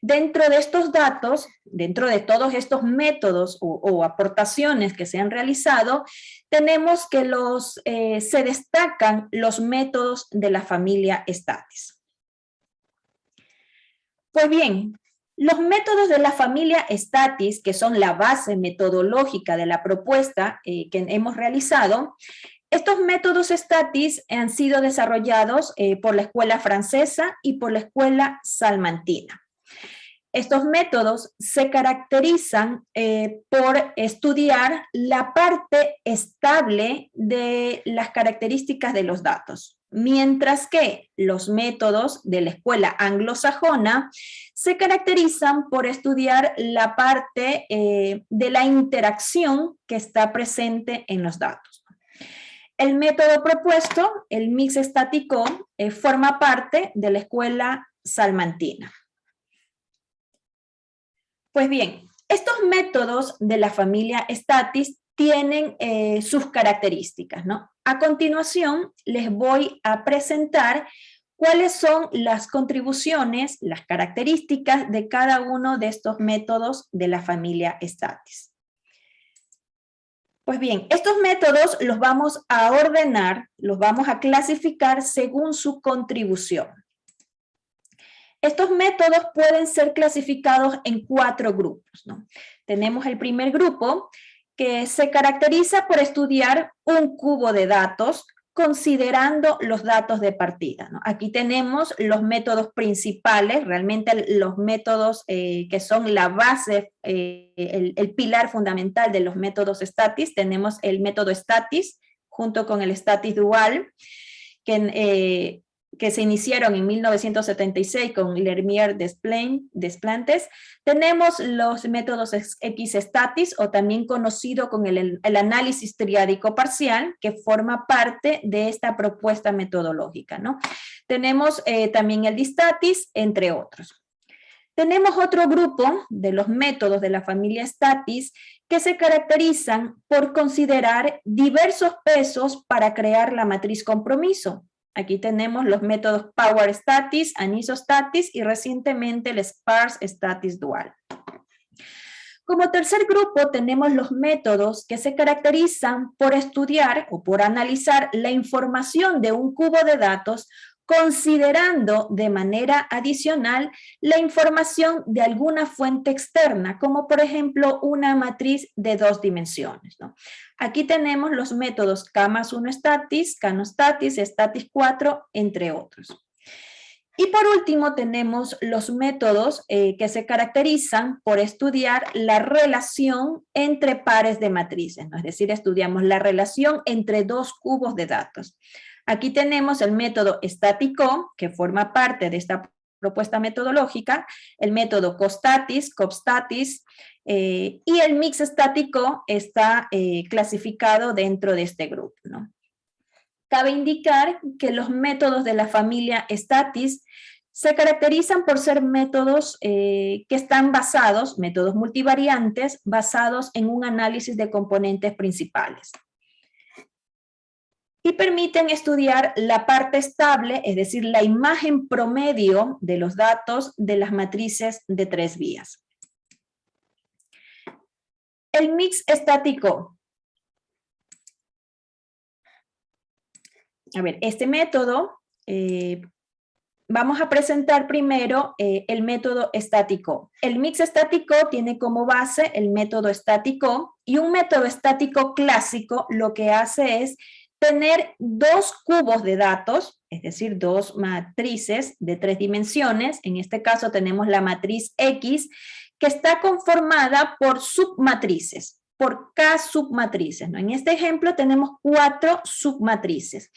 Dentro de estos datos, dentro de todos estos métodos o aportaciones que se han realizado, tenemos que se destacan los métodos de la familia Statis. Pues bien, los métodos de la familia Statis, que son la base metodológica de la propuesta que hemos realizado, estos métodos Statis han sido desarrollados por la escuela francesa y por la escuela salmantina. Estos métodos se caracterizan por estudiar la parte estable de las características de los datos, mientras que los métodos de la escuela anglosajona se caracterizan por estudiar la parte de la interacción que está presente en los datos. El método propuesto, el mix estático, forma parte de la escuela salmantina. Pues bien, estos métodos de la familia Statis tienen sus características, ¿no? A continuación, les voy a presentar cuáles son las contribuciones, las características de cada uno de estos métodos de la familia Statis. Pues bien, estos métodos los vamos a ordenar, los vamos a clasificar según su contribución. Estos métodos pueden ser clasificados en 4 grupos, ¿no? Tenemos el primer grupo, que se caracteriza por estudiar un cubo de datos considerando los datos de partida, ¿no? Aquí tenemos los métodos principales, realmente los métodos que son la base, el pilar fundamental de los métodos Statis. Tenemos el método Statis junto con el Statis dual, que se iniciaron en 1976 con Lermier Desplantes. Tenemos los métodos X-Statis, o también conocido con el análisis triádico parcial, que forma parte de esta propuesta metodológica, ¿no? Tenemos también el Distatis, entre otros. Tenemos otro grupo de los métodos de la familia Statis que se caracterizan por considerar diversos pesos para crear la matriz compromiso. Aquí tenemos los métodos Power Statis, Anisostatis y recientemente el Sparse Statis dual. Como tercer grupo tenemos los métodos que se caracterizan por estudiar o por analizar la información de un cubo de datos considerando de manera adicional la información de alguna fuente externa, como por ejemplo una matriz de 2 dimensiones, ¿no? Aquí tenemos los métodos K+1 Statis, Canostatis, Statis 4, entre otros. Y por último tenemos los métodos que se caracterizan por estudiar la relación entre pares de matrices, ¿no? Es decir, estudiamos la relación entre 2 cubos de datos. Aquí tenemos el método estático, que forma parte de esta propuesta metodológica, el método Costatis, Copstatis, y el mix estático está clasificado dentro de este grupo, ¿no? Cabe indicar que los métodos de la familia Statis se caracterizan por ser métodos que están basados, métodos multivariantes, basados en un análisis de componentes principales. Y permiten estudiar la parte estable, es decir, la imagen promedio de los datos de las matrices de 3 vías. El mix estático. A ver, este método, vamos a presentar primero el método estático. El mix estático tiene como base el método estático, y un método estático clásico lo que hace es tener 2 cubos de datos, es decir, 2 matrices de 3 dimensiones. En este caso tenemos la matriz X, que está conformada por submatrices, por K submatrices, ¿no? En este ejemplo tenemos 4 submatrices.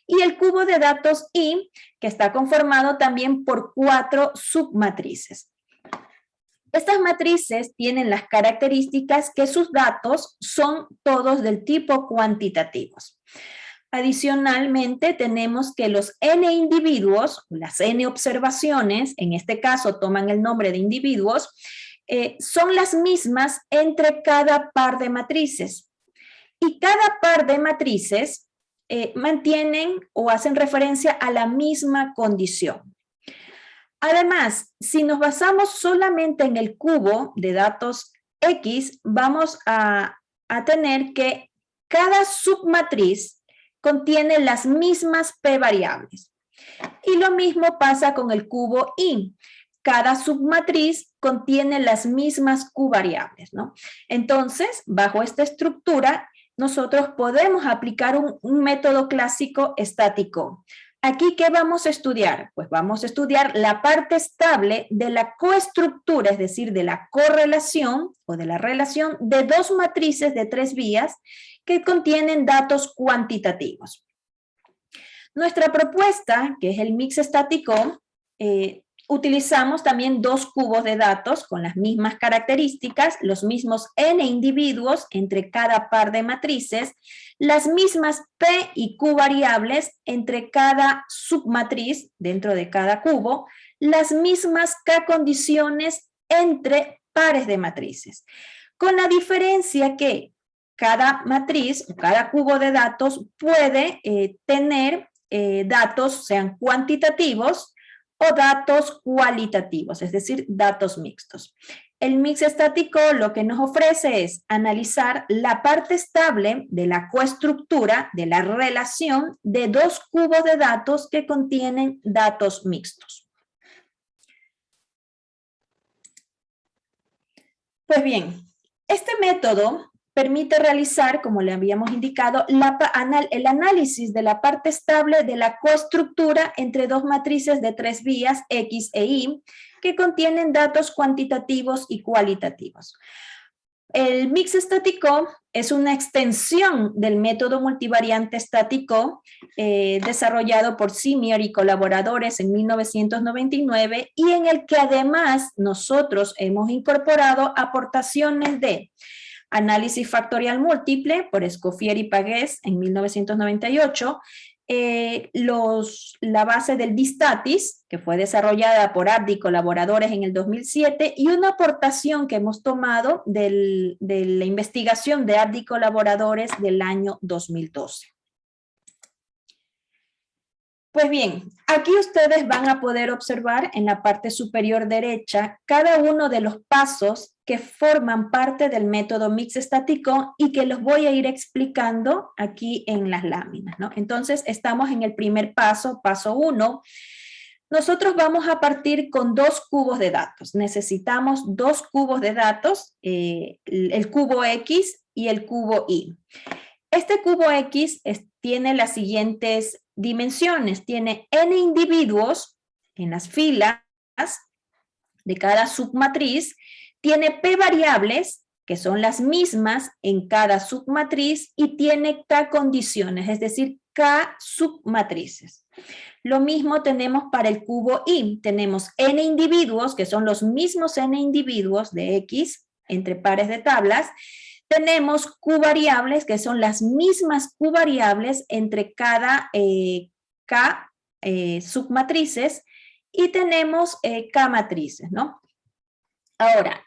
Y el cubo de datos Y, que está conformado también por 4 submatrices. Estas matrices tienen las características que sus datos son todos del tipo cuantitativos. Adicionalmente, tenemos que los n individuos, las n observaciones, en este caso toman el nombre de individuos, son las mismas entre cada par de matrices. Y cada par de matrices mantienen o hacen referencia a la misma condición. Además, si nos basamos solamente en el cubo de datos X, vamos a tener que cada submatriz contiene las mismas P variables. Y lo mismo pasa con el cubo Y. Cada submatriz contiene las mismas Q variables, ¿no? Entonces, bajo esta estructura, nosotros podemos aplicar un método clásico estático. Aquí, ¿qué vamos a estudiar? Pues vamos a estudiar la parte estable de la coestructura, es decir, de la correlación o de la relación de dos matrices de 3 vías que contienen datos cuantitativos. Nuestra propuesta, que es el mix estático, utilizamos también dos cubos de datos con las mismas características, los mismos n individuos entre cada par de matrices, las mismas p y q variables entre cada submatriz dentro de cada cubo, las mismas k condiciones entre pares de matrices, con la diferencia que cada matriz o cada cubo de datos puede tener datos, sean cuantitativos o datos cualitativos, es decir, datos mixtos. El mix estático lo que nos ofrece es analizar la parte estable de la coestructura, de la relación de dos cubos de datos que contienen datos mixtos. Pues bien, este método permite realizar, como le habíamos indicado, el análisis de la parte estable de la coestructura entre dos matrices de 3 vías, X e Y, que contienen datos cuantitativos y cualitativos. El mix estático es una extensión del método multivariante estático desarrollado por Simier y colaboradores en 1999 y en el que además nosotros hemos incorporado aportaciones de análisis factorial múltiple por Escoffier y Pagues en 1998, la base del BISTATIS, que fue desarrollada por Abdi y colaboradores en el 2007, y una aportación que hemos tomado de la investigación de Abdi y colaboradores del año 2012. Pues bien, aquí ustedes van a poder observar en la parte superior derecha cada uno de los pasos que forman parte del método mix estático y que los voy a ir explicando aquí en las láminas, ¿no? Entonces, estamos en el primer paso, paso 1. Nosotros vamos a partir con dos cubos de datos. Necesitamos dos cubos de datos, el cubo X y el cubo Y. Este cubo X tiene las siguientes dimensiones. Tiene n individuos en las filas de cada submatriz. Tiene p variables, que son las mismas en cada submatriz, y tiene k condiciones, es decir, k submatrices. Lo mismo tenemos para el cubo Y. Tenemos n individuos, que son los mismos n individuos de X entre pares de tablas. Tenemos Q variables, que son las mismas Q variables entre cada K submatrices, y tenemos K matrices, ¿no? Ahora,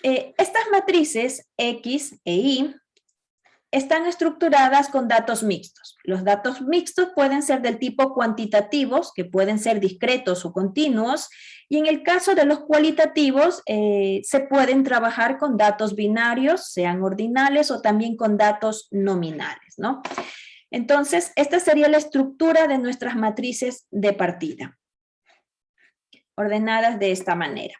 estas matrices X e Y están estructuradas con datos mixtos. Los datos mixtos pueden ser del tipo cuantitativos, que pueden ser discretos o continuos, y en el caso de los cualitativos, se pueden trabajar con datos binarios, sean ordinales o también con datos nominales, ¿no? Entonces, esta sería la estructura de nuestras matrices de partida, ordenadas de esta manera.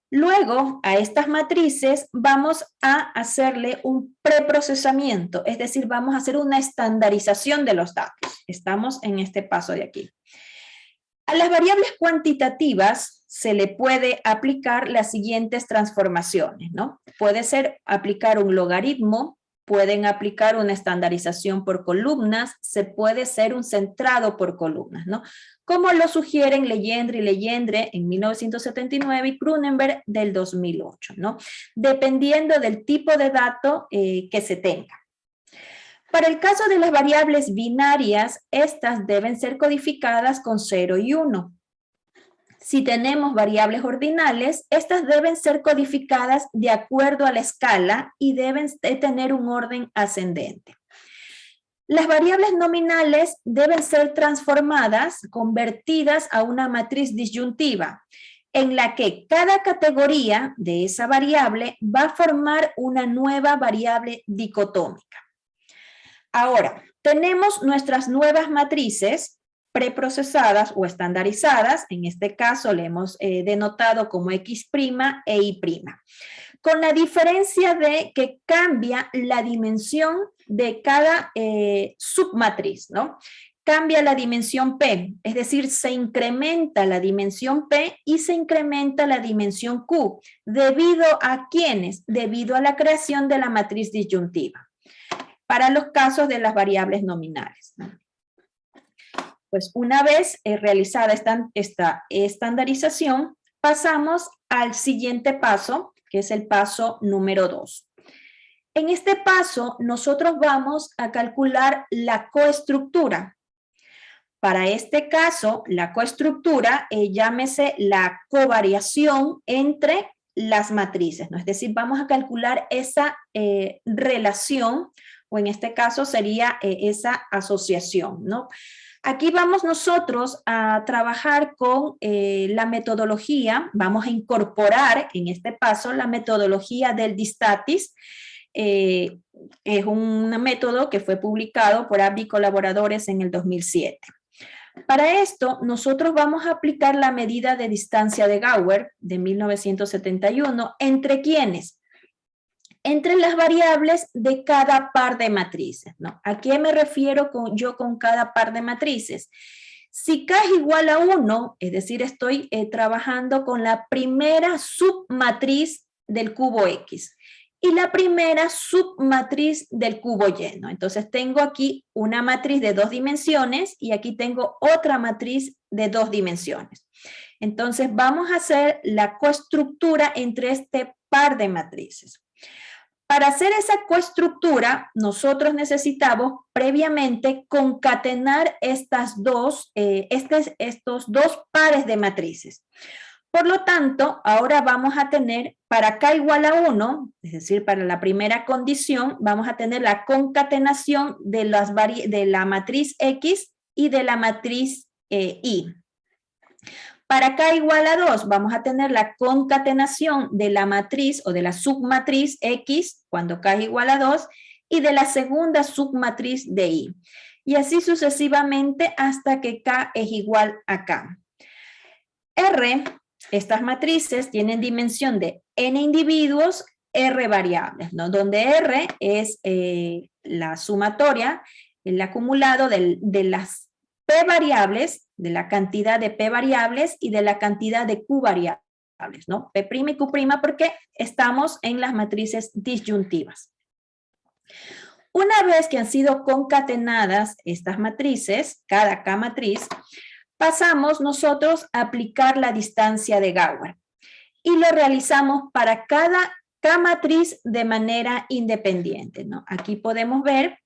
Luego, a estas matrices vamos a hacerle un preprocesamiento, es decir, vamos a hacer una estandarización de los datos. Estamos en este paso de aquí. A las variables cuantitativas se le puede aplicar las siguientes transformaciones, ¿no? Puede ser aplicar un logaritmo, pueden aplicar una estandarización por columnas, se puede ser un centrado por columnas, ¿no? Como lo sugieren Legendre y Legendre en 1979 y Cronenberg del 2008, ¿no? Dependiendo del tipo de dato que se tenga. Para el caso de las variables binarias, estas deben ser codificadas con 0 y 1. Si tenemos variables ordinales, estas deben ser codificadas de acuerdo a la escala y deben tener un orden ascendente. Las variables nominales deben ser transformadas, convertidas a una matriz disyuntiva, en la que cada categoría de esa variable va a formar una nueva variable dicotómica. Ahora, tenemos nuestras nuevas matrices preprocesadas o estandarizadas, en este caso le hemos denotado como X' e Y', con la diferencia de que cambia la dimensión de cada submatriz, ¿no? Cambia la dimensión P, es decir, se incrementa la dimensión P y se incrementa la dimensión Q. ¿Debido a quiénes? Debido a la creación de la matriz disyuntiva, para los casos de las variables nominales, ¿no? Pues una vez realizada esta estandarización, pasamos al siguiente paso, que es el paso número 2. En este paso, nosotros vamos a calcular la coestructura. Para este caso, la coestructura, llámese la covariación entre las matrices, ¿no? Es decir, vamos a calcular esa relación, o en este caso sería esa asociación, ¿no? Aquí vamos nosotros a trabajar con la metodología, vamos a incorporar en este paso la metodología del Distatis. Es un método que fue publicado por ABBY y colaboradores en el 2007. Para esto, nosotros vamos a aplicar la medida de distancia de Gauer de 1971. ¿Entre quiénes? Entre las variables de cada par de matrices, ¿no? ¿A qué me refiero yo con cada par de matrices? Si K es igual a 1, es decir, estoy trabajando con la primera submatriz del cubo X y la primera submatriz del cubo Y, ¿no? Entonces tengo aquí una matriz de 2 dimensiones y aquí tengo otra matriz de 2 dimensiones. Entonces vamos a hacer la coestructura entre este par de matrices. Para hacer esa coestructura, nosotros necesitamos previamente concatenar estos dos pares de matrices. Por lo tanto, ahora vamos a tener para K igual a 1, es decir, para la primera condición, vamos a tener la concatenación de la matriz X y de la matriz Y. Para K igual a 2, vamos a tener la concatenación de la matriz o de la submatriz X, cuando K es igual a 2, y de la segunda submatriz de Y. Y así sucesivamente hasta que K es igual a K. R, estas matrices tienen dimensión de n individuos, R variables, ¿no? Donde R es la sumatoria, el acumulado de las P variables, de la cantidad de P variables y de la cantidad de Q variables, ¿no? P' y Q' porque estamos en las matrices disyuntivas. Una vez que han sido concatenadas estas matrices, cada K matriz, pasamos nosotros a aplicar la distancia de Gauer y lo realizamos para cada K matriz de manera independiente, ¿no? Aquí podemos ver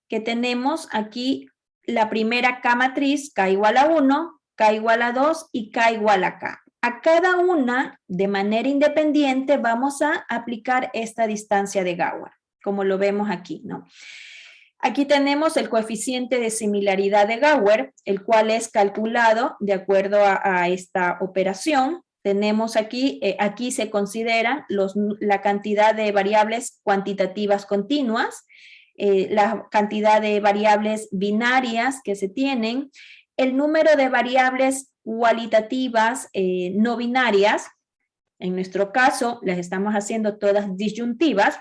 que tenemos aquí la primera K matriz, K igual a 1, K igual a 2 y K igual a K. A cada una, de manera independiente, vamos a aplicar esta distancia de Gauer, como lo vemos aquí, ¿no? Aquí tenemos el coeficiente de similaridad de Gauer, el cual es calculado de acuerdo a esta operación. Tenemos aquí, aquí se consideran la cantidad de variables cuantitativas continuas, la cantidad de variables binarias que se tienen, el número de variables cualitativas no binarias, en nuestro caso las estamos haciendo todas disyuntivas.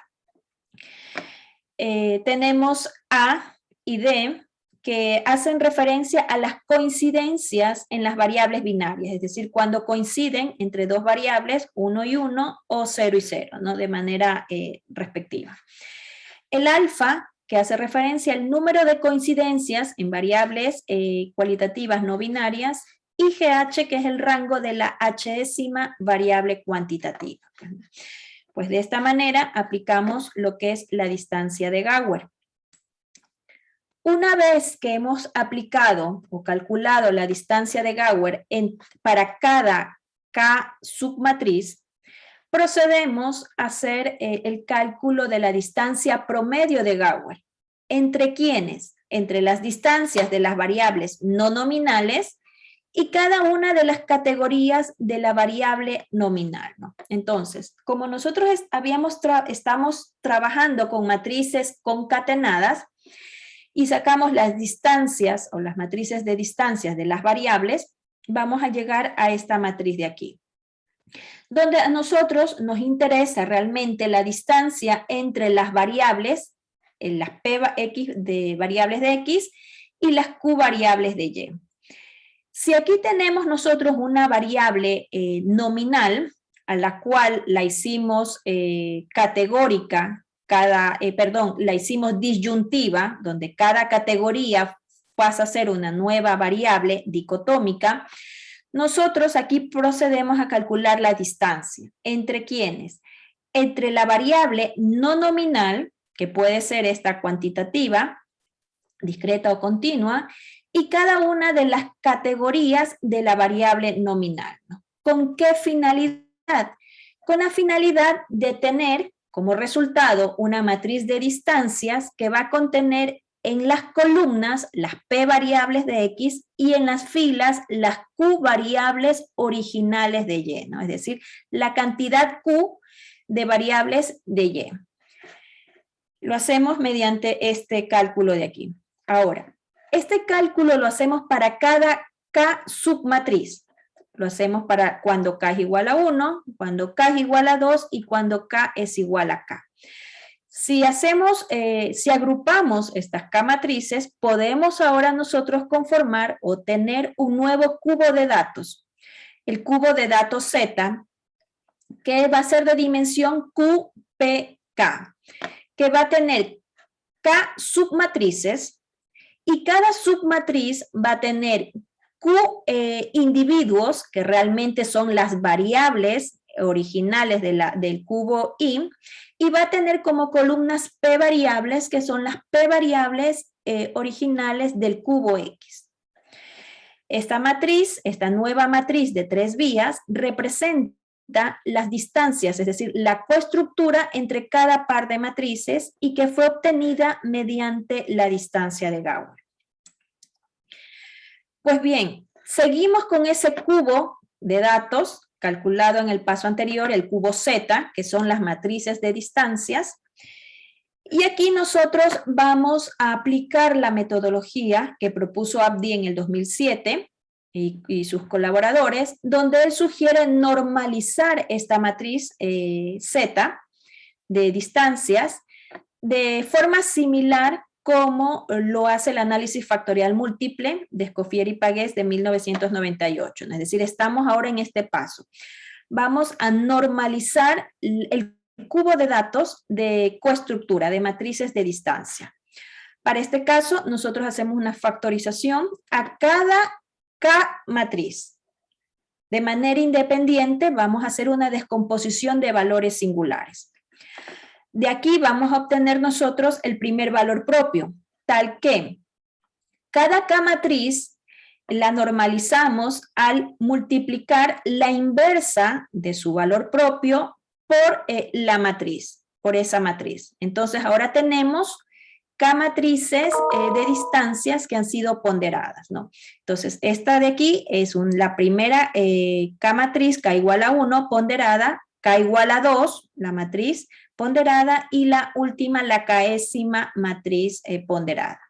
Tenemos A y D que hacen referencia a las coincidencias en las variables binarias, es decir, cuando coinciden entre dos variables, 1 y 1 o 0 y 0, ¿no? De manera respectiva. El alfa, que hace referencia al número de coincidencias en variables cualitativas no binarias, y GH, que es el rango de la hésima variable cuantitativa. Pues de esta manera aplicamos lo que es la distancia de Gauer. Una vez que hemos aplicado o calculado la distancia de Gauer para cada K submatriz, procedemos a hacer el cálculo de la distancia promedio de Gauer. ¿Entre quiénes? entre las distancias de las variables no nominales y cada una de las categorías de la variable nominal, ¿no? Entonces, como nosotros estamos trabajando con matrices concatenadas y sacamos las distancias o las matrices de distancias de las variables, vamos a llegar a esta matriz de aquí, donde a nosotros nos interesa realmente la distancia entre las variables, las Px de variables de X y las Q variables de Y. Si aquí tenemos nosotros una variable nominal, a la cual la hicimos categórica, la hicimos disyuntiva, donde cada categoría pasa a ser una nueva variable dicotómica, nosotros aquí procedemos a calcular la distancia. ¿Entre quiénes? Entre la variable no nominal, que puede ser esta cuantitativa, discreta o continua, y cada una de las categorías de la variable nominal, ¿no? ¿Con qué finalidad? Con la finalidad de tener como resultado una matriz de distancias que va a contener en las columnas las P variables de X y en las filas las Q variables originales de Y, ¿no? Es decir, la cantidad Q de variables de Y. Lo hacemos mediante este cálculo de aquí. Ahora, este cálculo lo hacemos para cada K submatriz. Lo hacemos para cuando K es igual a 1, cuando K es igual a 2 y cuando K es igual a K. Si agrupamos estas K matrices, podemos ahora nosotros conformar o tener un nuevo cubo de datos. El cubo de datos Z, que va a ser de dimensión QPK, que va a tener K submatrices, y cada submatriz va a tener Q individuos, que realmente son las variables originales del cubo I, y va a tener como columnas P variables, que son las P variables originales del cubo X. Esta matriz, esta nueva matriz de 3 vías, representa las distancias, es decir, la coestructura entre cada par de matrices y que fue obtenida mediante la distancia de Gauss. Pues bien, seguimos con ese cubo de datos calculado en el paso anterior, el cubo Z, que son las matrices de distancias. Y aquí nosotros vamos a aplicar la metodología que propuso Abdi en el 2007 y sus colaboradores, donde él sugiere normalizar esta matriz Z de distancias de forma similar como lo hace el análisis factorial múltiple de Escoffier y Pagués de 1998. Es decir, estamos ahora en este paso. Vamos a normalizar el cubo de datos de coestructura, de matrices de distancia. Para este caso, nosotros hacemos una factorización a cada K matriz. De manera independiente, vamos a hacer una descomposición de valores singulares. De aquí vamos a obtener nosotros el primer valor propio, tal que cada K matriz la normalizamos al multiplicar la inversa de su valor propio por la matriz, por esa matriz. Entonces ahora tenemos K matrices de distancias que han sido ponderadas, ¿no? Entonces esta de aquí es la primera K matriz, K igual a 1, ponderada, K igual a 2, la matriz ponderada, y la última, la késima matriz ponderada.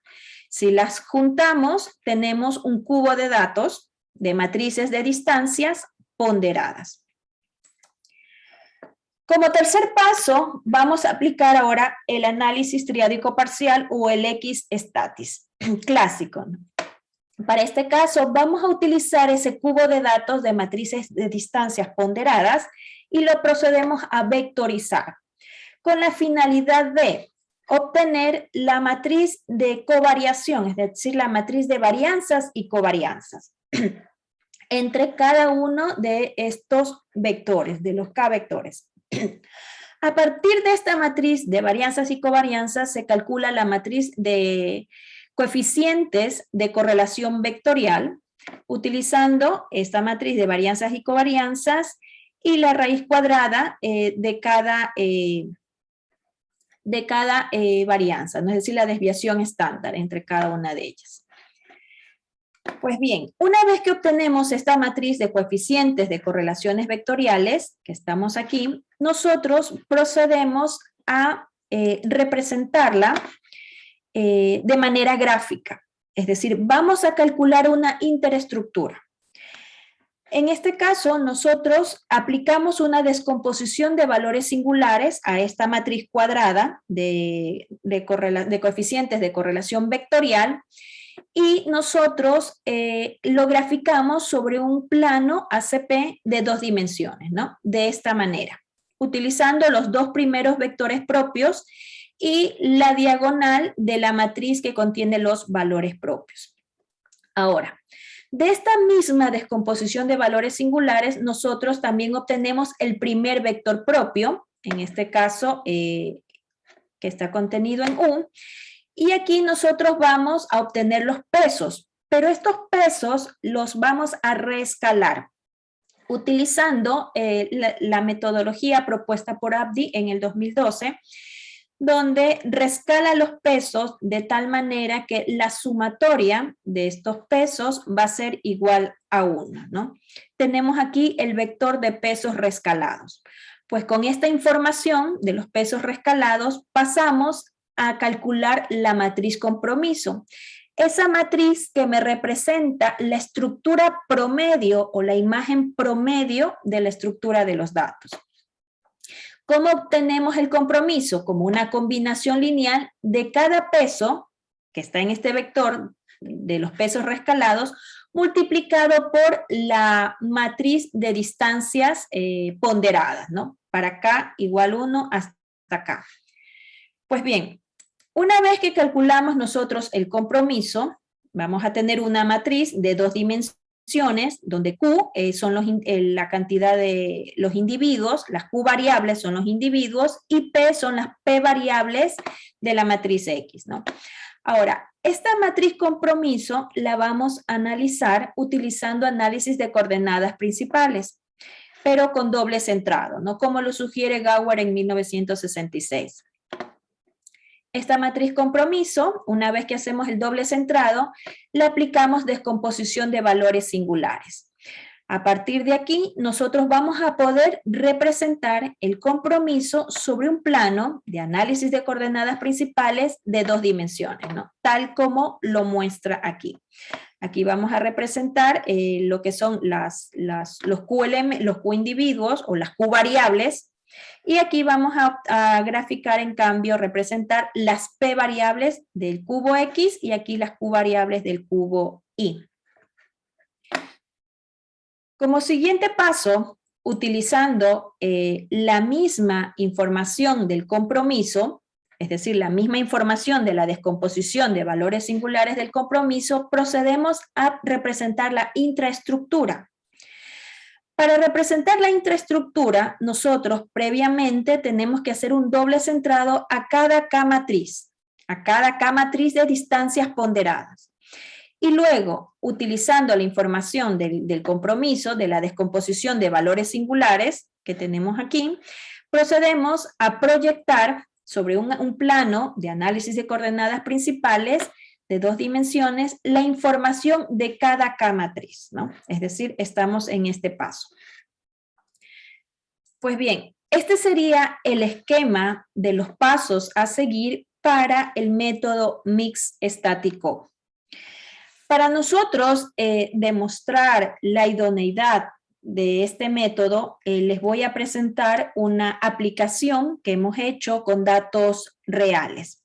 Si las juntamos, tenemos un cubo de datos de matrices de distancias ponderadas. Como tercer paso, vamos a aplicar ahora el análisis triádico parcial o el X-statis clásico. Para este caso, vamos a utilizar ese cubo de datos de matrices de distancias ponderadas y lo procedemos a vectorizar con la finalidad de obtener la matriz de covariación, es decir, la matriz de varianzas y covarianzas entre cada uno de estos vectores, de los K vectores. A partir de esta matriz de varianzas y covarianzas se calcula la matriz de coeficientes de correlación vectorial utilizando esta matriz de varianzas y covarianzas y la raíz cuadrada de de cada varianza, ¿no? Es decir, la desviación estándar entre cada una de ellas. Pues bien, una vez que obtenemos esta matriz de coeficientes de correlaciones vectoriales, que estamos aquí, nosotros procedemos a representarla de manera gráfica. Es decir, vamos a calcular una interestructura. En este caso, nosotros aplicamos una descomposición de valores singulares a esta matriz cuadrada de coeficientes de correlación vectorial, y nosotros lo graficamos sobre un plano ACP de 2 dimensiones, ¿no? De esta manera, utilizando los 2 primeros vectores propios y la diagonal de la matriz que contiene los valores propios. Ahora, de esta misma descomposición de valores singulares, nosotros también obtenemos el primer vector propio, en este caso, que está contenido en U, y aquí nosotros vamos a obtener los pesos, pero estos pesos los vamos a reescalar utilizando la metodología propuesta por Abdi en el 2012, donde rescala los pesos de tal manera que la sumatoria de estos pesos va a ser igual a 1, ¿no? Tenemos aquí el vector de pesos rescalados. Pues con esta información de los pesos rescalados pasamos a calcular la matriz compromiso. Esa matriz que me representa la estructura promedio o la imagen promedio de la estructura de los datos. ¿Cómo obtenemos el compromiso? Como una combinación lineal de cada peso que está en este vector de los pesos rescalados multiplicado por la matriz de distancias ponderadas, ¿no? Para acá igual 1 hasta acá. Pues bien, una vez que calculamos nosotros el compromiso, vamos a tener una matriz de 2 dimensiones, donde Q son la cantidad de los individuos, las Q variables son los individuos y P son las P variables de la matriz X, ¿no? Ahora, esta matriz compromiso la vamos a analizar utilizando análisis de coordenadas principales, pero con doble centrado, ¿no? Como lo sugiere Gauer en 1966. Esta matriz compromiso, una vez que hacemos el doble centrado, le aplicamos descomposición de valores singulares. A partir de aquí, nosotros vamos a poder representar el compromiso sobre un plano de análisis de coordenadas principales de 2 dimensiones, ¿no? Tal como lo muestra aquí. Aquí vamos a representar lo que son los Q individuos o las Q variables. Y aquí vamos a graficar, en cambio, representar las P variables del cubo X y aquí las Q variables del cubo Y. Como siguiente paso, utilizando la misma información del compromiso, es decir, la misma información de la descomposición de valores singulares del compromiso, procedemos a representar la intraestructura. Para representar la intraestructura, nosotros previamente tenemos que hacer un doble centrado a cada K matriz de distancias ponderadas. Y luego, utilizando la información del compromiso, de la descomposición de valores singulares que tenemos aquí, procedemos a proyectar sobre un plano de análisis de coordenadas principales de 2 dimensiones, la información de cada K matriz, ¿no? Es decir, estamos en este paso. Pues bien, este sería el esquema de los pasos a seguir para el método mix estático. Para nosotros demostrar la idoneidad de este método, les voy a presentar una aplicación que hemos hecho con datos reales.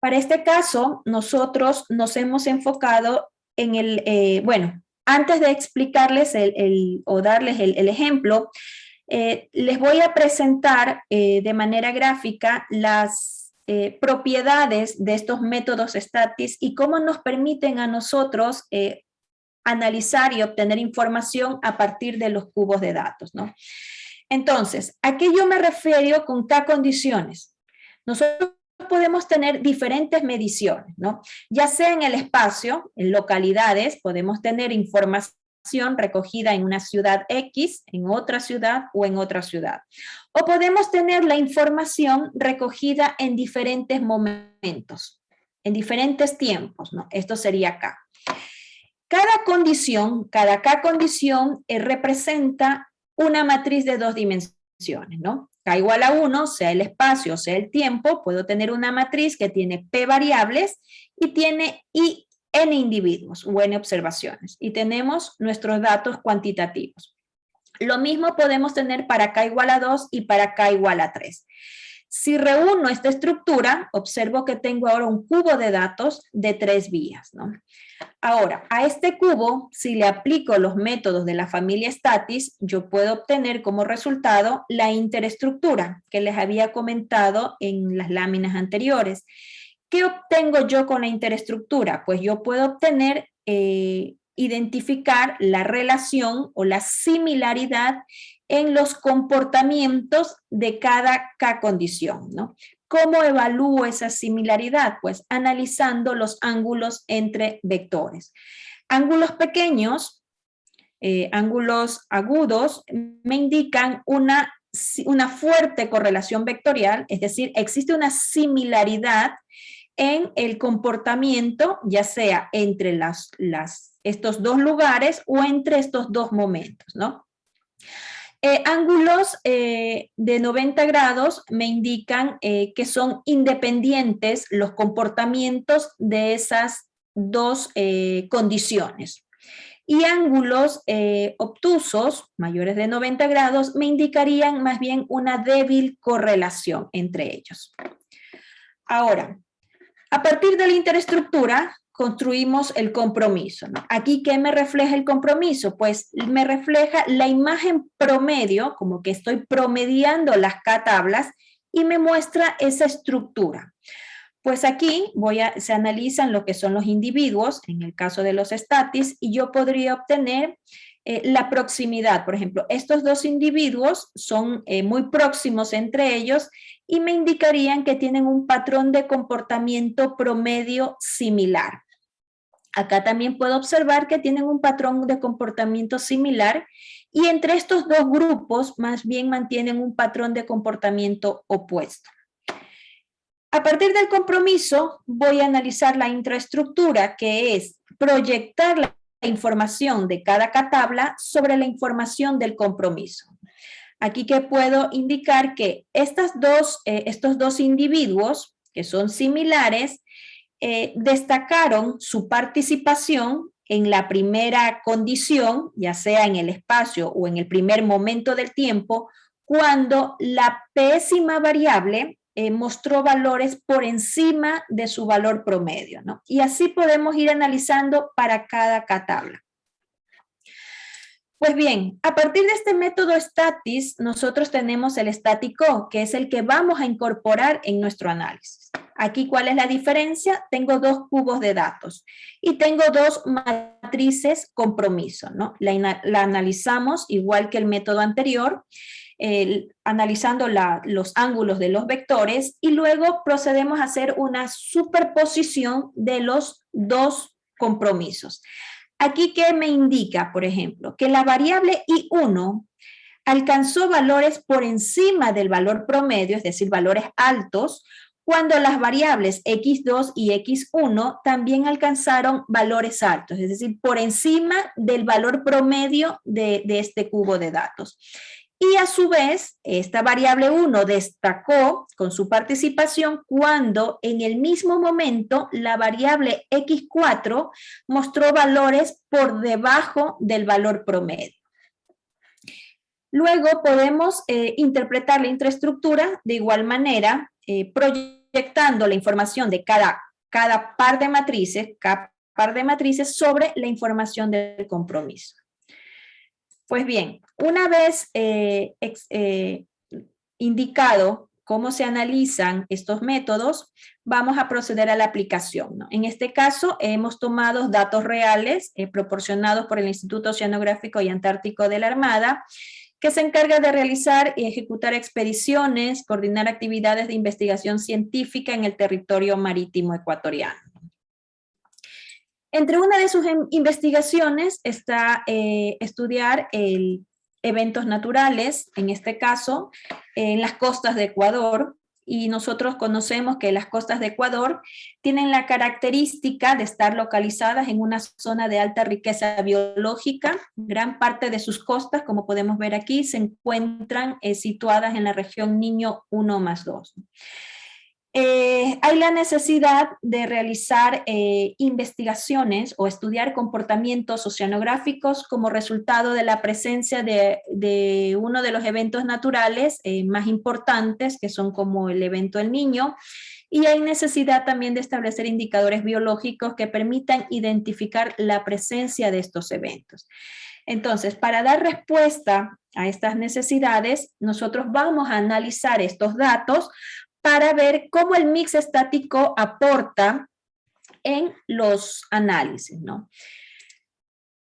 Para este caso, nosotros nos hemos enfocado en antes de explicarles o darles el ejemplo, les voy a presentar de manera gráfica las propiedades de estos métodos statis y cómo nos permiten a nosotros analizar y obtener información a partir de los cubos de datos, ¿no? Entonces, ¿a qué yo me refiero con K condiciones? Nosotros podemos tener diferentes mediciones, ¿no? Ya sea en el espacio, en localidades, podemos tener información recogida en una ciudad X, en otra ciudad o en otra ciudad. O podemos tener la información recogida en diferentes momentos, en diferentes tiempos, ¿no? Esto sería K. Cada K condición representa una matriz de 2 dimensiones, ¿no? K igual a 1, sea el espacio, sea el tiempo, puedo tener una matriz que tiene P variables y tiene N individuos o N observaciones. Y tenemos nuestros datos cuantitativos. Lo mismo podemos tener para K igual a 2 y para K igual a 3. Si reúno esta estructura, observo que tengo ahora un cubo de datos de 3 vías, ¿no? Ahora, a este cubo, si le aplico los métodos de la familia Statis, yo puedo obtener como resultado la interestructura que les había comentado en las láminas anteriores. ¿Qué obtengo yo con la interestructura? Pues yo puedo obtener, identificar la relación o la similaridad en los comportamientos de cada K condición, ¿no? ¿Cómo evalúo esa similaridad? Pues analizando los ángulos entre vectores. Ángulos pequeños, ángulos agudos, me indican una fuerte correlación vectorial, es decir, existe una similaridad en el comportamiento, ya sea entre estos dos lugares o entre estos dos momentos, ¿no? Ángulos de 90 grados me indican que son independientes los comportamientos de esas dos condiciones. Y ángulos obtusos, mayores de 90 grados, me indicarían más bien una débil correlación entre ellos. Ahora, a partir de la interestructura, construimos el compromiso, ¿no? Aquí, ¿qué me refleja el compromiso? Pues me refleja la imagen promedio, como que estoy promediando las K tablas, y me muestra esa estructura. Pues aquí se analizan lo que son los individuos, en el caso de los Statis, y yo podría obtener la proximidad. Por ejemplo, estos dos individuos son muy próximos entre ellos y me indicarían que tienen un patrón de comportamiento promedio similar. Acá también puedo observar que tienen un patrón de comportamiento similar y entre estos dos grupos más bien mantienen un patrón de comportamiento opuesto. A partir del compromiso voy a analizar la infraestructura, que es proyectar la información de cada K-tabla sobre la información del compromiso. Aquí que puedo indicar que estos dos individuos, que son similares, destacaron su participación en la primera condición, ya sea en el espacio o en el primer momento del tiempo, cuando la pésima variable mostró valores por encima de su valor promedio, ¿no? Y así podemos ir analizando para cada K-tabla. Pues bien, a partir de este método Statis, nosotros tenemos el estático, que es el que vamos a incorporar en nuestro análisis. Aquí, ¿cuál es la diferencia? Tengo dos cubos de datos y tengo dos matrices compromiso, ¿no? La analizamos igual que el método anterior, analizando los ángulos de los vectores y luego procedemos a hacer una superposición de los dos compromisos. Aquí, ¿qué me indica, por ejemplo? Que la variable I1 alcanzó valores por encima del valor promedio, es decir, valores altos, cuando las variables X2 y X1 también alcanzaron valores altos, es decir, por encima del valor promedio de este cubo de datos. Y a su vez, esta variable 1 destacó con su participación cuando en el mismo momento la variable X4 mostró valores por debajo del valor promedio. Luego podemos interpretar la infraestructura de igual manera, proyectando la información de cada par de matrices sobre la información del compromiso. Pues bien, una vez indicado cómo se analizan estos métodos, vamos a proceder a la aplicación, ¿no? En este caso, hemos tomado datos reales proporcionados por el Instituto Oceanográfico y Antártico de la Armada, que se encarga de realizar y ejecutar expediciones, coordinar actividades de investigación científica en el territorio marítimo ecuatoriano. Entre una de sus investigaciones está estudiar eventos naturales, en este caso, en las costas de Ecuador, y nosotros conocemos que las costas de Ecuador tienen la característica de estar localizadas en una zona de alta riqueza biológica. Gran parte de sus costas, como podemos ver aquí, se encuentran situadas en la región Niño 1+2. Hay la necesidad de realizar investigaciones o estudiar comportamientos oceanográficos como resultado de la presencia de uno de los eventos naturales más importantes, que son como el evento El Niño, y hay necesidad también de establecer indicadores biológicos que permitan identificar la presencia de estos eventos. Entonces, para dar respuesta a estas necesidades, nosotros vamos a analizar estos datos para ver cómo el mix estático aporta en los análisis, ¿no?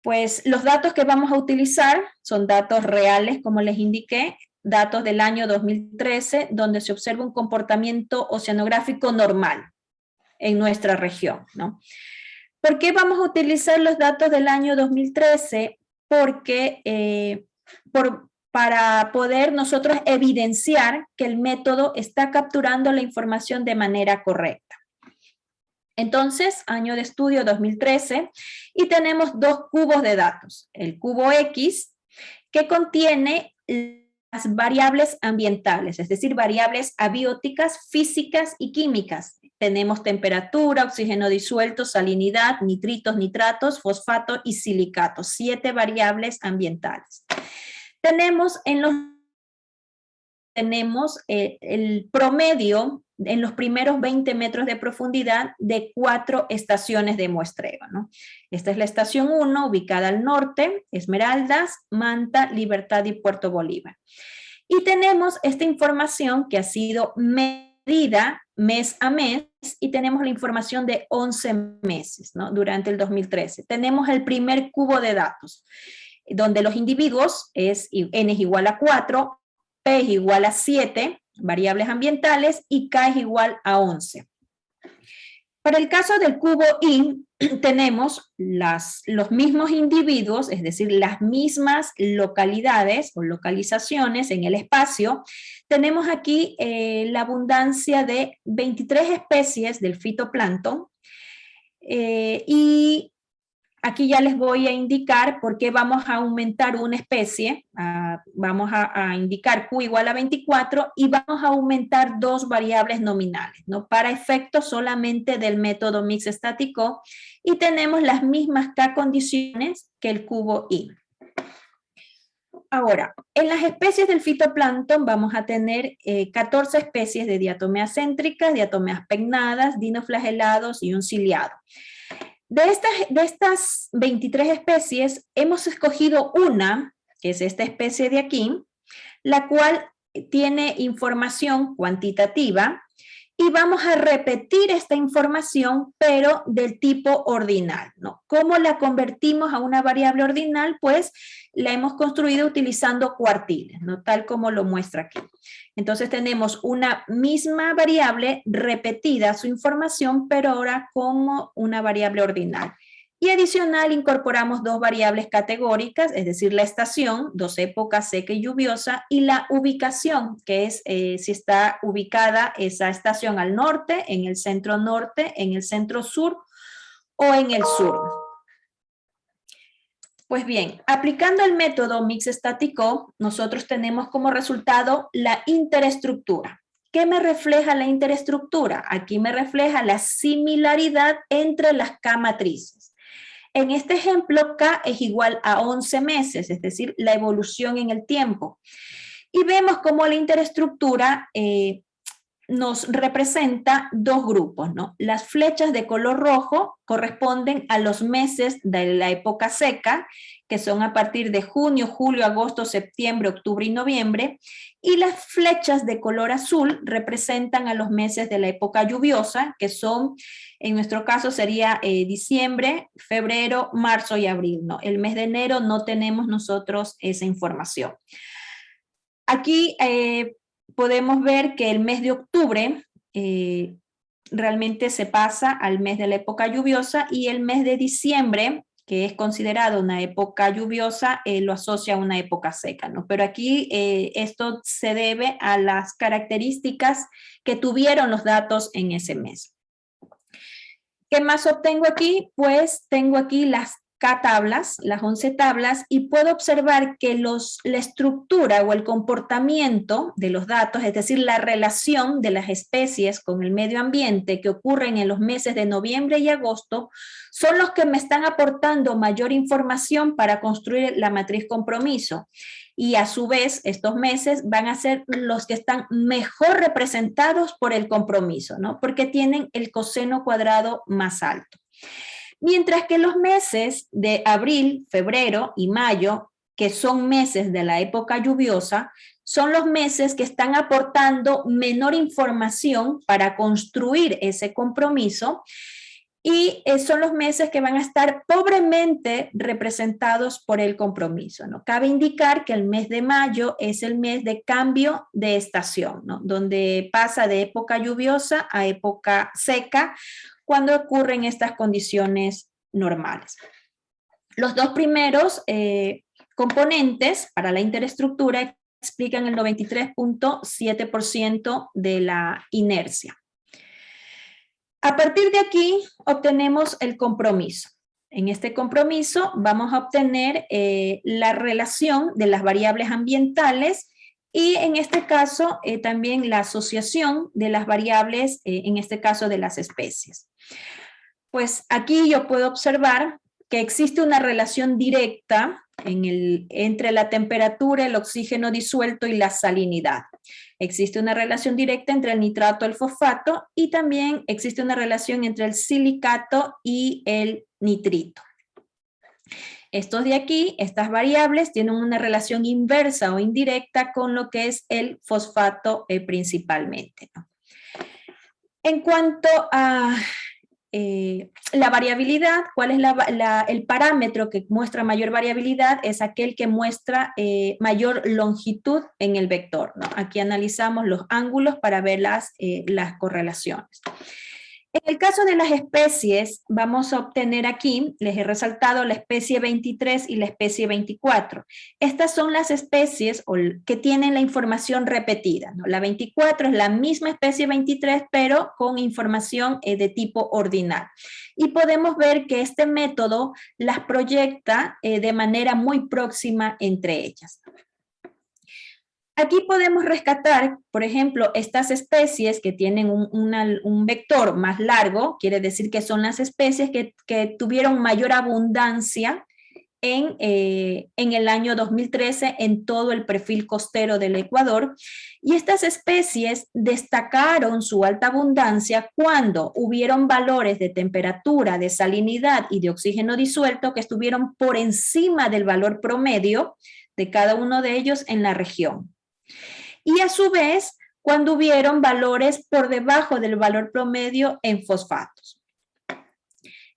Pues los datos que vamos a utilizar son datos reales, como les indiqué, datos del año 2013, donde se observa un comportamiento oceanográfico normal en nuestra región, ¿no? ¿Por qué vamos a utilizar los datos del año 2013? Porque para poder nosotros evidenciar que el método está capturando la información de manera correcta. Entonces, año de estudio 2013, y tenemos dos cubos de datos. El cubo X, que contiene las variables ambientales, es decir, variables abióticas, físicas y químicas. Tenemos temperatura, oxígeno disuelto, salinidad, nitritos, nitratos, fosfato y silicatos, 7 variables ambientales. Tenemos el promedio en los primeros 20 metros de profundidad de 4 estaciones de muestreo, ¿no? Esta es la estación 1, ubicada al norte, Esmeraldas, Manta, Libertad y Puerto Bolívar. Y tenemos esta información que ha sido medida mes a mes, y tenemos la información de 11 meses, ¿no? Durante el 2013. Tenemos el primer cubo de datos, donde los individuos N es igual a 4, P es igual a 7, variables ambientales, y K es igual a 11. Para el caso del cubo Y, tenemos los mismos individuos, es decir, las mismas localidades o localizaciones en el espacio. Tenemos aquí la abundancia de 23 especies del fitoplancton, y aquí ya les voy a indicar por qué vamos a aumentar una especie. Vamos a indicar Q igual a 24 y vamos a aumentar 2 variables nominales, ¿no? Para efectos solamente del método mix estático, y tenemos las mismas K condiciones que el cubo Y. Ahora, en las especies del fitoplancton vamos a tener 14 especies de diatomeas céntricas, diatomeas pennadas, dinoflagelados y un ciliado. De estas 23 especies, hemos escogido una, que es esta especie de aquí, la cual tiene información cuantitativa, y vamos a repetir esta información, pero del tipo ordinal, ¿no? ¿Cómo la convertimos a una variable ordinal? Pues la hemos construido utilizando cuartiles, ¿no? Tal como lo muestra aquí. Entonces tenemos una misma variable repetida su información, pero ahora como una variable ordinal. Y adicional incorporamos 2 variables categóricas, es decir, la estación, 2 épocas seca y lluviosa, y la ubicación, que es si está ubicada esa estación al norte, en el centro norte, en el centro sur o en el sur. Pues bien, aplicando el método mix estático, nosotros tenemos como resultado la interestructura. ¿Qué me refleja la interestructura? Aquí me refleja la similaridad entre las K matrices. En este ejemplo, K es igual a 11 meses, es decir, la evolución en el tiempo. Y vemos cómo la interestructura nos representa 2 grupos, ¿no? Las flechas de color rojo corresponden a los meses de la época seca, que son a partir de junio, julio, agosto, septiembre, octubre y noviembre, y las flechas de color azul representan a los meses de la época lluviosa, que son, en nuestro caso sería diciembre, febrero, marzo y abril, ¿no? El mes de enero no tenemos nosotros esa información. Aquí podemos ver que el mes de octubre realmente se pasa al mes de la época lluviosa, y el mes de diciembre, que es considerado una época lluviosa, lo asocia a una época seca, ¿no? Pero aquí esto se debe a las características que tuvieron los datos en ese mes. ¿Qué más obtengo aquí? Pues tengo aquí las K-tablas, las 11 tablas, y puedo observar que la estructura o el comportamiento de los datos, es decir, la relación de las especies con el medio ambiente que ocurren en los meses de noviembre y agosto, son los que me están aportando mayor información para construir la matriz compromiso. Y a su vez, estos meses van a ser los que están mejor representados por el compromiso, ¿no? Porque tienen el coseno cuadrado más alto. Mientras que los meses de abril, febrero y mayo, que son meses de la época lluviosa, son los meses que están aportando menor información para construir ese compromiso, y son los meses que van a estar pobremente representados por el compromiso, ¿no? Cabe indicar que el mes de mayo es el mes de cambio de estación, ¿no? Donde pasa de época lluviosa a época seca, cuando ocurren estas condiciones normales. Los dos primeros componentes para la interestructura explican el 93.7% de la inercia. A partir de aquí obtenemos el compromiso. En este compromiso vamos a obtener la relación de las variables ambientales, y en este caso también la asociación de las variables, en este caso de las especies. Pues aquí yo puedo observar que existe una relación directa entre la temperatura, el oxígeno disuelto y la salinidad. Existe una relación directa entre el nitrato y el fosfato, y también existe una relación entre el silicato y el nitrito. Estos de aquí, estas variables, tienen una relación inversa o indirecta con lo que es el fosfato principalmente, ¿no? En cuanto a la variabilidad, ¿cuál es el parámetro que muestra mayor variabilidad? Es aquel que muestra mayor longitud en el vector, ¿no? Aquí analizamos los ángulos para ver las correlaciones. En el caso de las especies, vamos a obtener aquí, les he resaltado la especie 23 y la especie 24. Estas son las especies que tienen la información repetida, ¿no? La 24 es la misma especie 23, pero con información de tipo ordinal. Y podemos ver que este método las proyecta de manera muy próxima entre ellas. Aquí podemos rescatar, por ejemplo, estas especies que tienen un vector más largo, quiere decir que son las especies que tuvieron mayor abundancia en el año 2013 en todo el perfil costero del Ecuador, y estas especies destacaron su alta abundancia cuando hubieron valores de temperatura, de salinidad y de oxígeno disuelto que estuvieron por encima del valor promedio de cada uno de ellos en la región. Y a su vez, cuando hubieron valores por debajo del valor promedio en fosfatos.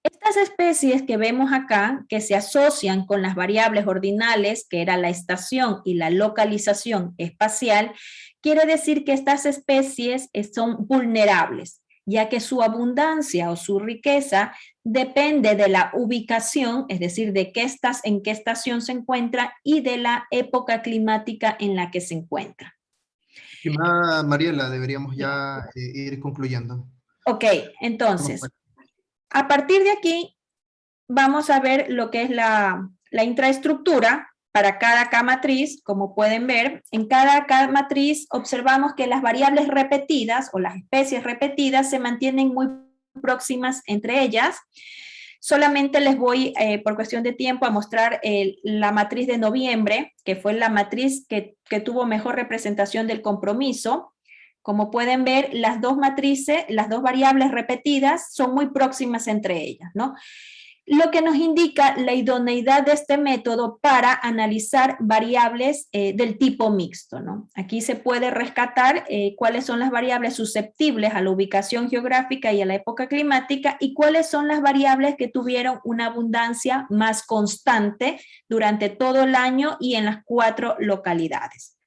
Estas especies que vemos acá, que se asocian con las variables ordinales, que era la estación y la localización espacial, quiere decir que estas especies son vulnerables, ya que su abundancia o su riqueza depende de la ubicación, es decir, en qué estación se encuentra y de la época climática en la que se encuentra. Estimada Mariela, deberíamos ya ir concluyendo. Ok, entonces, a partir de aquí vamos a ver lo que es la intraestructura para cada K-matriz. Como pueden ver, en cada K-matriz observamos que las variables repetidas o las especies repetidas se mantienen muy próximas entre ellas. Solamente les voy, por cuestión de tiempo, a mostrar la matriz de noviembre, que fue la matriz que tuvo mejor representación del compromiso. Como pueden ver, las dos matrices, las dos variables repetidas son muy próximas entre ellas, ¿no? Lo que nos indica la idoneidad de este método para analizar variables del tipo mixto, ¿no? Aquí se puede rescatar cuáles son las variables susceptibles a la ubicación geográfica y a la época climática, y cuáles son las variables que tuvieron una abundancia más constante durante todo el año y en las 4 localidades.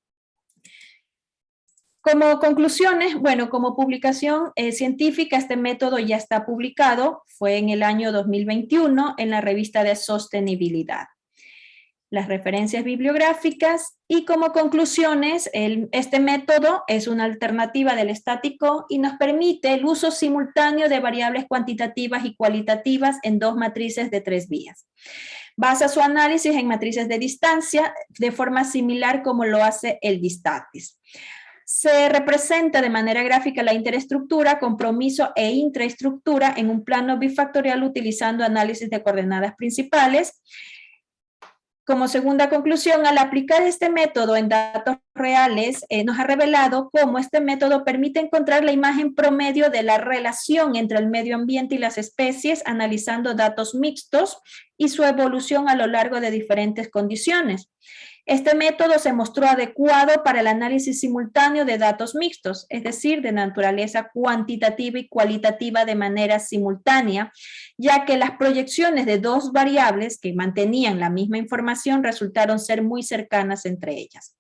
Como conclusiones, bueno, como publicación científica, este método ya está publicado, fue en el año 2021 en la revista de Sostenibilidad. Las referencias bibliográficas y como conclusiones, este método es una alternativa del estático y nos permite el uso simultáneo de variables cuantitativas y cualitativas en dos matrices de 3 vías. Basa su análisis en matrices de distancia de forma similar como lo hace el Distatis. Se representa de manera gráfica la interestructura, compromiso e intraestructura en un plano bifactorial utilizando análisis de coordenadas principales. Como segunda conclusión, al aplicar este método en datos reales, nos ha revelado cómo este método permite encontrar la imagen promedio de la relación entre el medio ambiente y las especies, analizando datos mixtos y su evolución a lo largo de diferentes condiciones. Este método se mostró adecuado para el análisis simultáneo de datos mixtos, es decir, de naturaleza cuantitativa y cualitativa de manera simultánea, ya que las proyecciones de dos variables que mantenían la misma información resultaron ser muy cercanas entre ellas.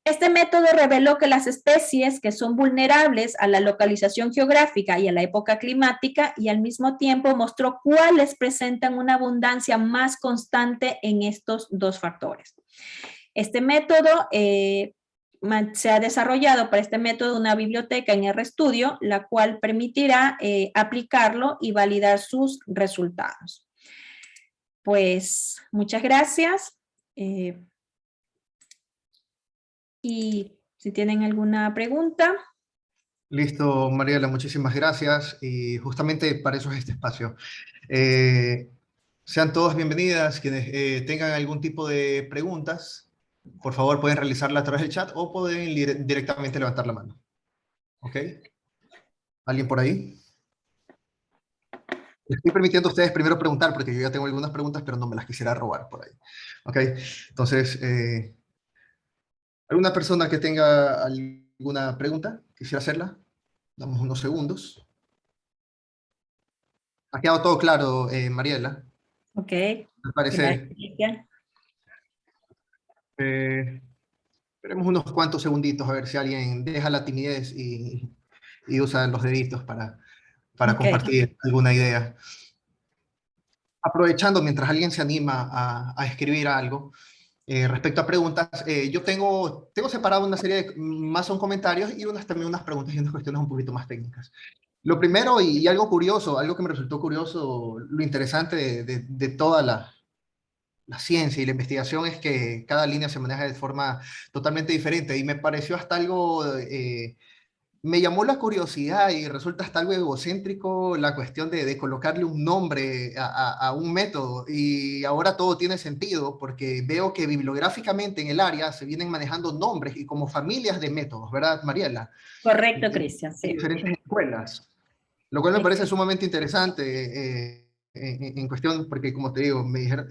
Este método reveló que las especies que son vulnerables a la localización geográfica y a la época climática y al mismo tiempo mostró cuáles presentan una abundancia más constante en estos dos factores. Este método se ha desarrollado para este método una biblioteca en RStudio, la cual permitirá aplicarlo y validar sus resultados. Pues muchas gracias. Y si tienen alguna pregunta. Listo, Mariela, muchísimas gracias. Y justamente para eso es este espacio. Sean todas bienvenidas. Quienes tengan algún tipo de preguntas, por favor pueden realizarla a través del chat o pueden directamente levantar la mano. ¿Ok? ¿Alguien por ahí? Les estoy permitiendo a ustedes primero preguntar, porque yo ya tengo algunas preguntas, pero no me las quisiera robar por ahí. ¿Ok? Entonces, ¿alguna persona que tenga alguna pregunta? ¿Quisiera hacerla? Damos unos segundos. Ha quedado todo claro, Mariela. Ok. Me parece. Gracias. Esperemos unos cuantos segunditos a ver si alguien deja la timidez y usa los deditos para Okay. compartir alguna idea. Aprovechando mientras alguien se anima a escribir algo, respecto a preguntas, yo tengo separado una serie de, más son comentarios y también unas preguntas y unas cuestiones un poquito más técnicas. Lo primero, y algo curioso, algo que me resultó curioso, lo interesante de toda la ciencia y la investigación es que cada línea se maneja de forma totalmente diferente y me pareció hasta algo, me llamó la curiosidad y resulta hasta algo egocéntrico la cuestión de colocarle un nombre a un método y ahora todo tiene sentido porque veo que bibliográficamente en el área se vienen manejando nombres y como familias de métodos, ¿verdad, Mariela? Correcto, Cristian, sí. Diferentes escuelas, lo cual me parece sumamente interesante. En cuestión, porque como te digo, me dijeron,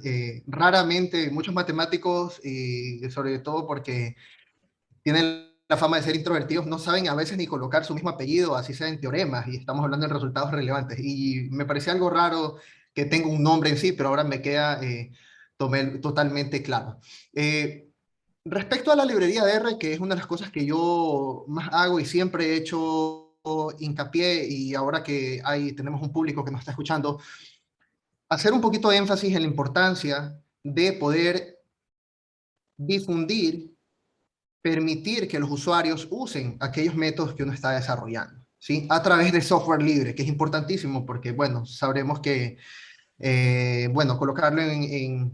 raramente muchos matemáticos, y sobre todo porque tienen la fama de ser introvertidos, no saben a veces ni colocar su mismo apellido, así sea en teoremas, y estamos hablando de resultados relevantes. Y me parecía algo raro que tenga un nombre en sí, pero ahora me queda totalmente claro. Respecto a la librería de R, que es una de las cosas que yo más hago y siempre he hecho hincapié, y ahora que tenemos un público que nos está escuchando, hacer un poquito de énfasis en la importancia de poder difundir, permitir que los usuarios usen aquellos métodos que uno está desarrollando, ¿sí? A través de software libre, que es importantísimo porque, bueno, sabremos que, bueno, colocarlo en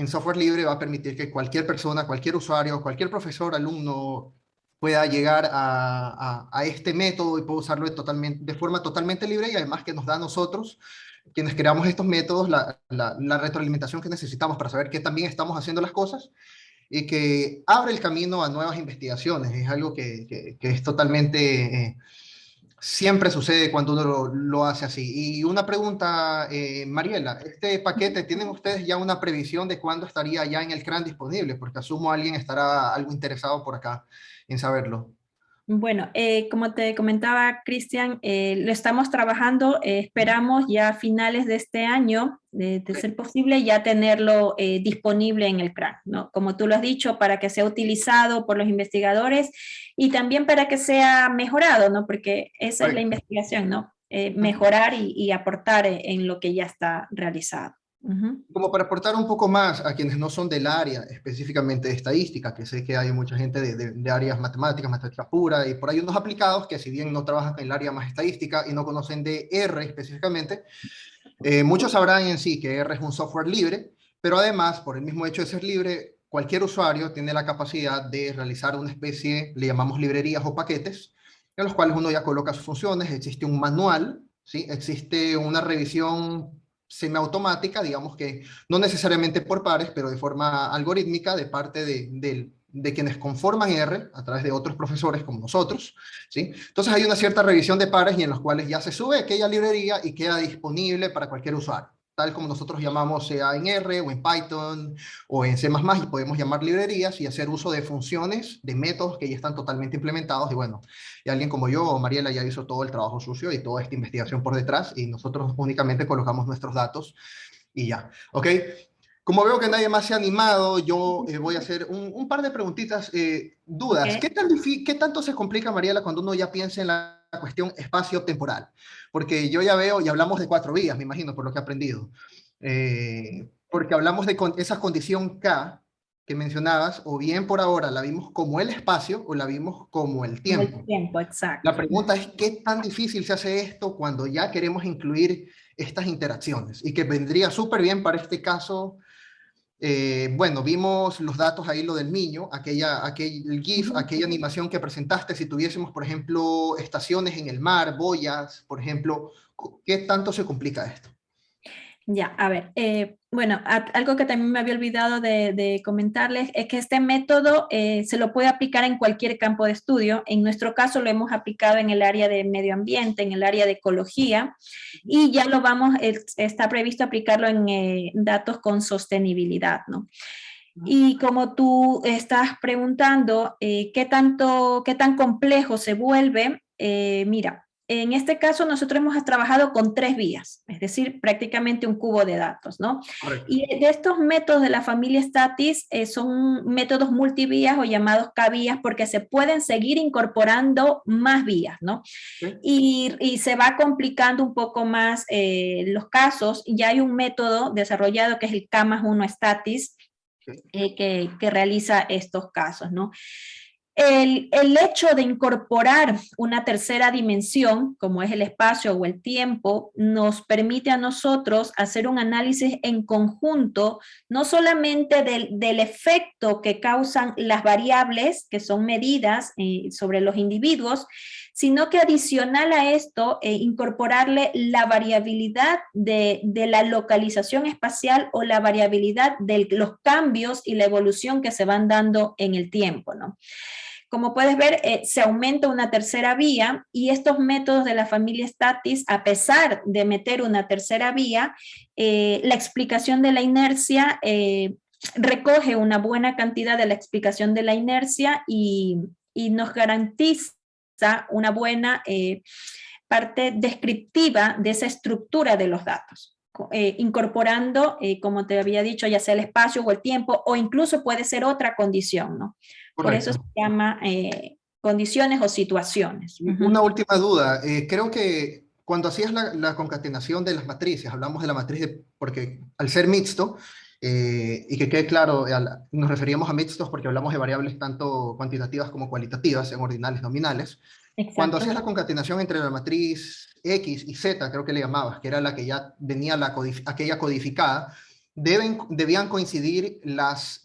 software libre va a permitir que cualquier persona, cualquier usuario, cualquier profesor, alumno pueda llegar a este método y pueda usarlo de forma totalmente libre y además que nos da a nosotros, quienes creamos estos métodos, la retroalimentación que necesitamos para saber qué también estamos haciendo las cosas y que abre el camino a nuevas investigaciones. Es algo que es totalmente, siempre sucede cuando uno lo hace así. Y una pregunta, Mariela, ¿este paquete, tienen ustedes ya una previsión de cuándo estaría ya en el CRAN disponible? Porque asumo alguien estará algo interesado por acá en saberlo. Bueno, como te comentaba Cristian, lo estamos trabajando, esperamos ya a finales de este año, de ser posible, ya tenerlo disponible en el CRAN, ¿no? Como tú lo has dicho, para que sea utilizado por los investigadores y también para que sea mejorado, ¿no? Porque esa es la Correcto. investigación, ¿no? Mejorar y aportar en lo que ya está realizado. Ujú. Como para aportar un poco más a quienes no son del área específicamente de estadística, que sé que hay mucha gente de áreas matemáticas, matemática pura, y por ahí unos aplicados que si bien no trabajan en el área más estadística y no conocen de R específicamente, muchos sabrán en sí que R es un software libre, pero además, por el mismo hecho de ser libre, cualquier usuario tiene la capacidad de realizar una especie, le llamamos librerías o paquetes, en los cuales uno ya coloca sus funciones, existe un manual, ¿sí? Existe una revisión semiautomática, digamos que no necesariamente por pares, pero de forma algorítmica de parte de quienes conforman R a través de otros profesores como nosotros, ¿sí? Entonces hay una cierta revisión de pares y en los cuales ya se sube aquella librería y queda disponible para cualquier usuario, tal como nosotros llamamos sea en R o en Python o en C++, y podemos llamar librerías y hacer uso de funciones, de métodos que ya están totalmente implementados. Y bueno, y alguien como yo o Mariela ya hizo todo el trabajo sucio y toda esta investigación por detrás y nosotros únicamente colocamos nuestros datos y ya, ¿ok? Como veo que nadie más se ha animado, yo voy a hacer un par de preguntitas, dudas. Ok. ¿Qué tanto se complica, Mariela, cuando uno ya piensa en la cuestión espacio-temporal? Porque yo ya veo, y hablamos de 4 vías, me imagino, por lo que he aprendido. Porque hablamos de esa condición K que mencionabas, o bien por ahora la vimos como el espacio o la vimos como el Como el tiempo. tiempo, La exacto. pregunta es, ¿qué tan difícil se hace esto cuando ya queremos incluir estas interacciones? Y que vendría súper bien para este caso. Bueno, vimos los datos ahí, lo del niño, aquel GIF, Ujú. aquella animación que presentaste, si tuviésemos, por ejemplo, estaciones en el mar, boyas, por ejemplo, ¿qué tanto se complica esto? Ya, a ver, bueno, algo que también me había olvidado de comentarles es que este método se lo puede aplicar en cualquier campo de estudio. En nuestro caso lo hemos aplicado en el área de medio ambiente, en el área de ecología, y ya lo vamos, está previsto aplicarlo en datos con sostenibilidad, ¿no? Y como tú estás preguntando, qué tan complejo se vuelve? Mira, en este caso nosotros hemos trabajado con 3 vías, es decir, prácticamente un cubo de datos, ¿no? Correcto. Y de estos métodos de la familia Statis son métodos multivías o llamados K-vías porque se pueden seguir incorporando más vías, ¿no? ¿Sí? Y se va complicando un poco más los casos. Ya hay un método desarrollado que es el K+1 Statis, ¿Sí? que realiza estos casos, ¿no? El hecho de incorporar una tercera dimensión, como es el espacio o el tiempo, nos permite a nosotros hacer un análisis en conjunto, no solamente del efecto que causan las variables que son medidas sobre los individuos, sino que adicional a esto, incorporarle la variabilidad de la localización espacial o la variabilidad de los cambios y la evolución que se van dando en el tiempo, ¿no? Como puedes ver, se aumenta una tercera vía y estos métodos de la familia Statis, a pesar de meter una tercera vía, la explicación de la inercia recoge una buena cantidad de la explicación de la inercia y nos garantiza una buena parte descriptiva de esa estructura de los datos. Incorporando, como te había dicho, ya sea el espacio o el tiempo, o incluso puede ser otra condición, ¿no? Por eso se Correcto. llama condiciones o situaciones. Una Ujú. última duda. Creo que cuando hacías la concatenación de las matrices, hablamos de la matriz porque al ser mixto, y que quede claro, nos referíamos a mixtos porque hablamos de variables tanto cuantitativas como cualitativas, en ordinales, nominales. Cuando hacías Exacto. la concatenación entre la matriz X y Z, creo que le llamabas, que era la que ya venía aquella codificada, debían coincidir las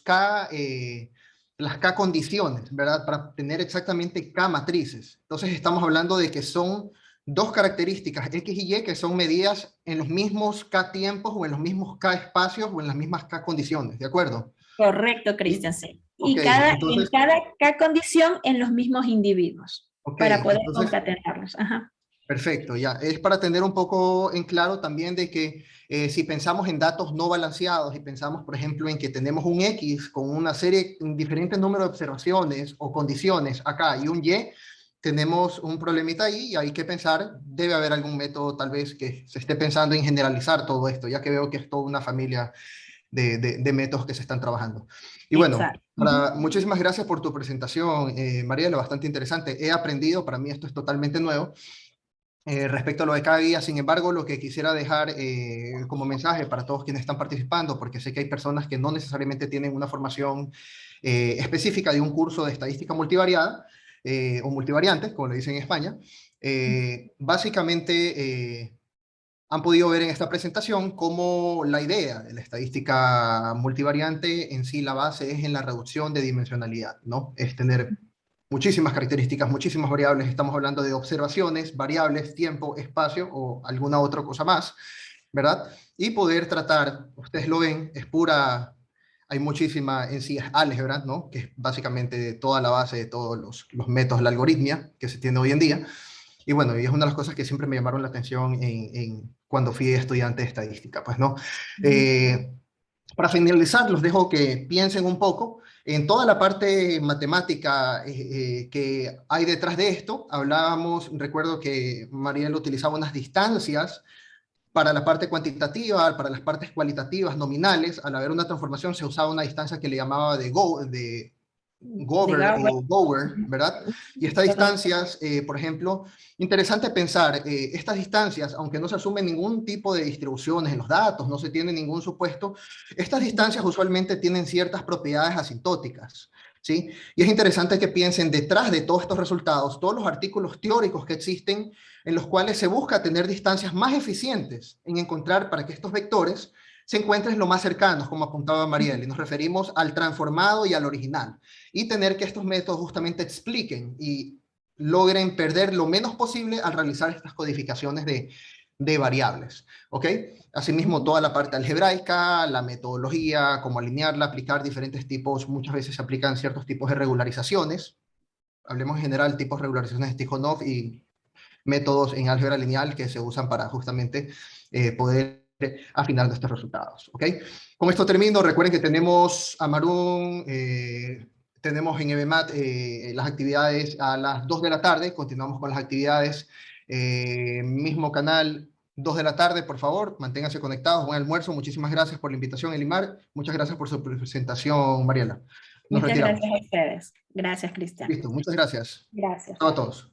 K condiciones, ¿verdad? Para tener exactamente K matrices. Entonces estamos hablando de que son dos características X y Y que son medidas en los mismos K tiempos o en los mismos K espacios o en las mismas K condiciones, ¿de acuerdo? Correcto, ¿Sí? Cristian, sí. Ok, Y en entonces, cada condición en los mismos individuos ok, para poder entonces concatenarlos. Ajá. Perfecto, ya. Es para tener un poco en claro también de que si pensamos en datos no balanceados y pensamos, por ejemplo, en que tenemos un X con una serie, un diferente número de observaciones o condiciones acá y un Y, tenemos un problemita ahí y hay que pensar, debe haber algún método tal vez que se esté pensando en generalizar todo esto, ya que veo que es toda una familia de métodos que se están trabajando. Y bueno, Exacto. muchísimas gracias por tu presentación, Mariela, bastante interesante. He aprendido, para mí esto es totalmente nuevo. Respecto a lo de cada día, sin embargo, lo que quisiera dejar como mensaje para todos quienes están participando, porque sé que hay personas que no necesariamente tienen una formación específica de un curso de estadística multivariada o multivariante, como le dicen en España, básicamente han podido ver en esta presentación cómo la idea de la estadística multivariante en sí la base es en la reducción de dimensionalidad, ¿no? Es tener muchísimas características, muchísimas variables, estamos hablando de observaciones, variables, tiempo, espacio o alguna otra cosa más, ¿verdad? Y poder tratar, ustedes lo ven, es pura, hay muchísima en sí es álgebra, ¿no? Que es básicamente toda la base de todos los métodos, la algoritmia que se tiene hoy en día. Y bueno, y es una de las cosas que siempre me llamaron la atención cuando fui estudiante de estadística, pues, ¿no? Eh, para finalizar, los dejo que piensen un poco en toda la parte matemática que hay detrás de esto. Hablábamos, recuerdo que Mariel utilizaba unas distancias para la parte cuantitativa, para las partes cualitativas, nominales. Al haber una transformación se usaba una distancia que le llamaba de De Gover Gauss. o Gower, ¿verdad? Y estas Correcto. distancias, por ejemplo, interesante pensar, estas distancias, aunque no se asume ningún tipo de distribuciones en los datos, no se tiene ningún supuesto, estas distancias usualmente tienen ciertas propiedades asintóticas, ¿sí? Y es interesante que piensen detrás de todos estos resultados, todos los artículos teóricos que existen en los cuales se busca tener distancias más eficientes en encontrar para que estos vectores se encuentren lo más cercanos, como apuntaba Mariel, y nos referimos al transformado y al original y tener que estos métodos justamente expliquen y logren perder lo menos posible al realizar estas codificaciones de variables, ¿ok? Asimismo, toda la parte algebraica, la metodología, cómo alinearla, aplicar diferentes tipos, muchas veces se aplican ciertos tipos de regularizaciones, hablemos en general tipos de regularizaciones de Tikhonov y métodos en álgebra lineal que se usan para justamente poder afinar nuestros resultados, ¿ok? Con esto termino, recuerden que tenemos a Marún, tenemos en EBMAT las actividades a las 2 de la tarde, continuamos con las actividades, mismo canal, 2 de la tarde, por favor, manténganse conectados, buen almuerzo, muchísimas gracias por la invitación, Elimar, muchas gracias por su presentación, Mariela. Nos Muchas retiramos. gracias a ustedes. Gracias, Cristian. Listo, muchas gracias. Gracias. Chao a todos.